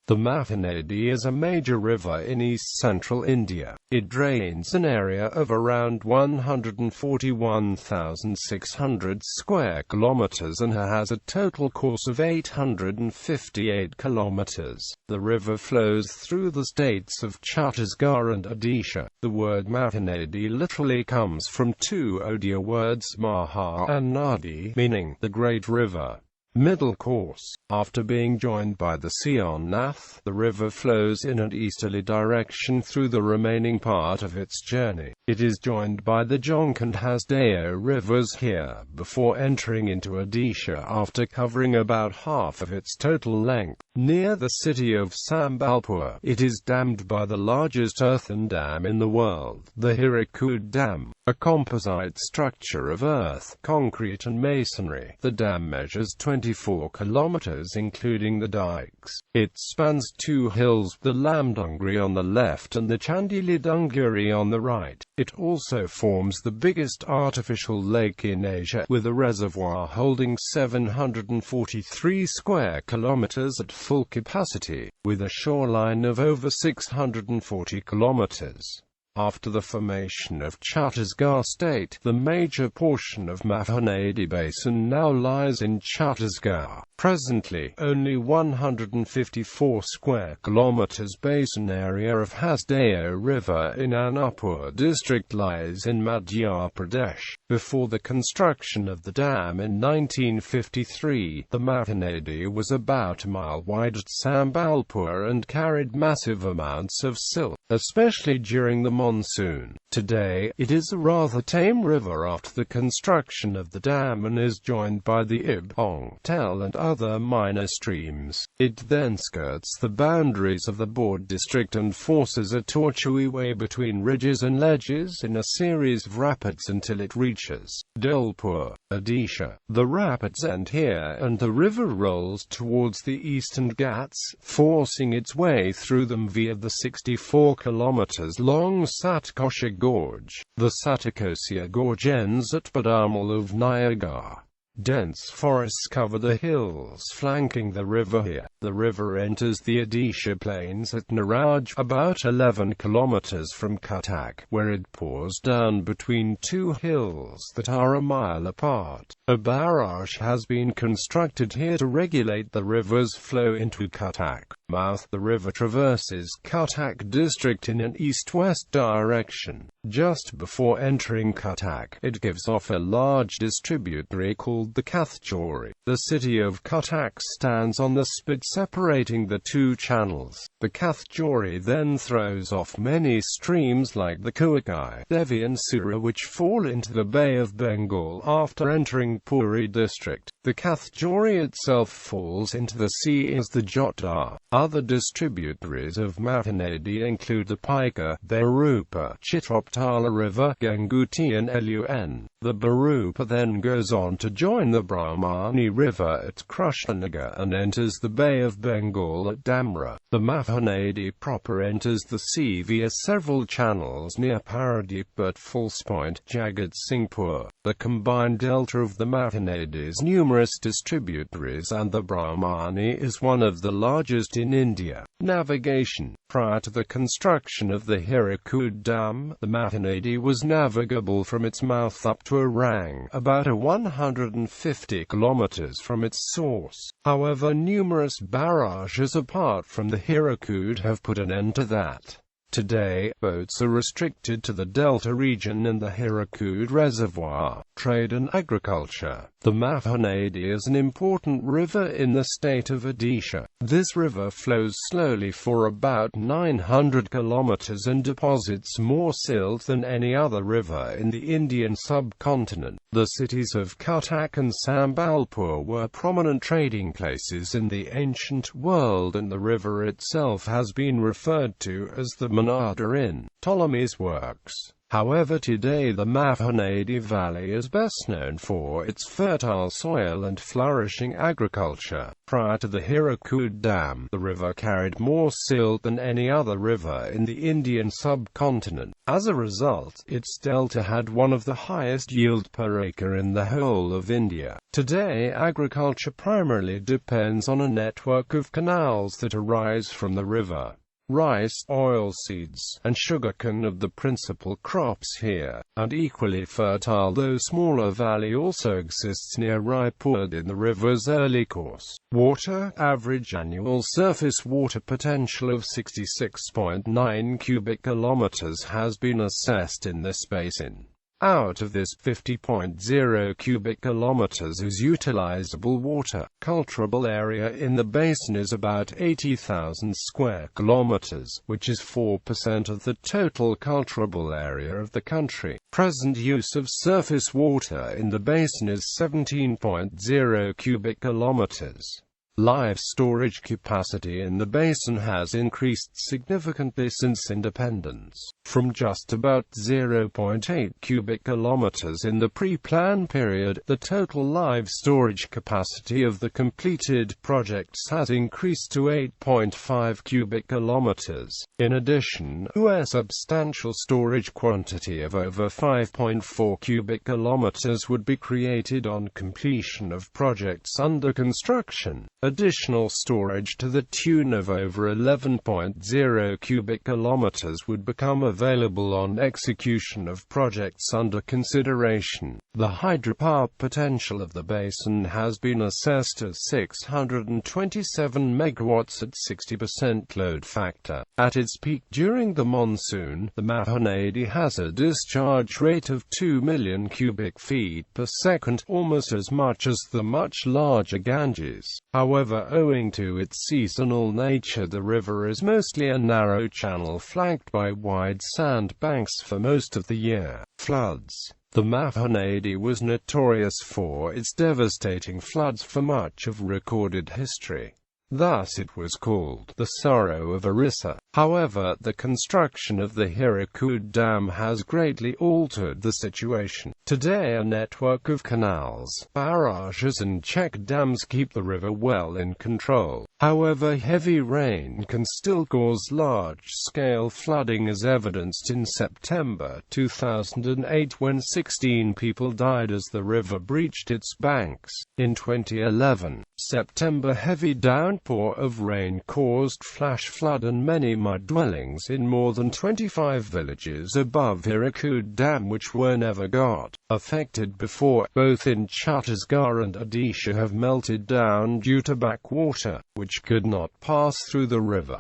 The Mahanadi is a major river in East Central India. It drains an area of around 141,600 square kilometers and has a total course of 858 kilometers. The river flows through the states of Chhattisgarh and Odisha. The word Mahanadi literally comes from two Odia words maha and nadi, meaning the great river. Middle course. After being joined by the Nath, the river flows in an easterly direction through the remaining part of its journey. It is joined by the Jonk and Hasdeo rivers here, before entering into Odisha after covering about half of its total length. Near the city of Sambalpur, it is dammed by the largest earthen dam in the world, the Hirakud Dam, a composite structure of earth, concrete and masonry. The dam measures 24 kilometers including the dikes. It spans two hills, the Lamdungri on the left and the Chandilidunguri on the right. It also forms the biggest artificial lake in Asia, with a reservoir holding 743 square kilometers at full capacity, with a shoreline of over 640 kilometers. After the formation of Chhattisgarh state, the major portion of Mahanadi basin now lies in Chhattisgarh. Presently, only 154 square kilometers basin area of Hasdeo River in Anuppur district lies in Madhya Pradesh. Before the construction of the dam in 1953, the Mahanadi was about a mile wide at Sambalpur and carried massive amounts of silt, especially during the monsoon. Today, it is a rather tame river after the construction of the dam and is joined by the Ib, Ong, Tel and other minor streams. It then skirts the boundaries of the Bord district and forces a tortuous way between ridges and ledges in a series of rapids until it reaches Dholpur, Odisha. The rapids end here and the river rolls towards the eastern Ghats, forcing its way through them via the 64 kilometers long Satkosia Gorge. The Satkosia Gorge ends at Badamal of Nayagar. Dense forests cover the hills flanking the river here. The river enters the Odisha plains at Naraj, about 11 kilometers from Cuttack, where it pours down between two hills that are a mile apart. A barrage has been constructed here to regulate the river's flow into Cuttack mouth. The river traverses Cuttack district in an east-west direction. Just before entering Cuttack, it gives off a large distributary called the Kathjori. The city of Cuttack stands on the spit separating the two channels. The Kathjori then throws off many streams like the Kuakai, Devi and Sura, which fall into the Bay of Bengal after entering Puri district. The Kathjori itself falls into the sea as the Jotdar. Other distributaries of Mahanadi include the Pika, Barupa, Chitroptala River, Ganguti and Lun. The Barupa then goes on to join the Brahmani River at Krishnanagar and enters the Bay of Bengal at Damra. The Mahanadi proper enters the sea via several channels near Paradip at False Point, Jagat Singhpur. The combined delta of the Mahanadi's numerous distributaries and the Brahmani is one of the largest in India. Navigation. Prior to the construction of the Hirakud Dam, the Mahanadi was navigable from its mouth up to Orang, about 150 kilometers from its source. However, numerous barrages apart from the Hirakud have put an end to that. Today, boats are restricted to the Delta region and the Hirakud Reservoir. Trade and agriculture. The Mahanadi is an important river in the state of Odisha. This river flows slowly for about 900 kilometers and deposits more silt than any other river in the Indian subcontinent. The cities of Cuttack and Sambalpur were prominent trading places in the ancient world, and the river itself has been referred to as the Mahanadi in Ptolemy's works. However, today the Mahanadi Valley is best known for its fertile soil and flourishing agriculture. Prior to the Hirakud Dam, the river carried more silt than any other river in the Indian subcontinent. As a result, its delta had one of the highest yield per acre in the whole of India. Today, agriculture primarily depends on a network of canals that arise from the river. Rice, oilseeds, and sugarcane are the principal crops here. An equally fertile though smaller valley also exists near Raipur in the river's early course. Water, average annual surface water potential of 66.9 cubic kilometers has been assessed in this basin. Out of this, 50.0 cubic kilometers is utilizable water. Cultivable area in the basin is about 80,000 square kilometers, which is 4% of the total cultivable area of the country. Present use of surface water in the basin is 17.0 cubic kilometers. Live storage capacity in the basin has increased significantly since independence, from just about 0.8 cubic kilometers in the pre-plan period. The total live storage capacity of the completed projects has increased to 8.5 cubic kilometers. In addition, a substantial storage quantity of over 5.4 cubic kilometers would be created on completion of projects under construction. Additional storage to the tune of over 11.0 cubic kilometers would become available on execution of projects under consideration. The hydropower potential of the basin has been assessed as 627 megawatts at 60% load factor. At its peak during the monsoon, the Mahanadi has a discharge rate of 2 million cubic feet per second, almost as much as the much larger Ganges. However, owing to its seasonal nature, the river is mostly a narrow channel flanked by wide sand banks for most of the year. Floods. The Mahanadi was notorious for its devastating floods for much of recorded history. Thus it was called the Sorrow of Orissa. However, the construction of the Hirakud Dam has greatly altered the situation. Today, a network of canals, barrages and check dams keep the river well in control. However, heavy rain can still cause large-scale flooding, as evidenced in September 2008 when 16 people died as the river breached its banks. In 2011, September, heavy downpour of rain caused flash flood and many mud dwellings in more than 25 villages above Hirakud Dam which were never got affected before. Both in Chhattisgarh and Odisha have melted down due to backwater, which could not pass through the river.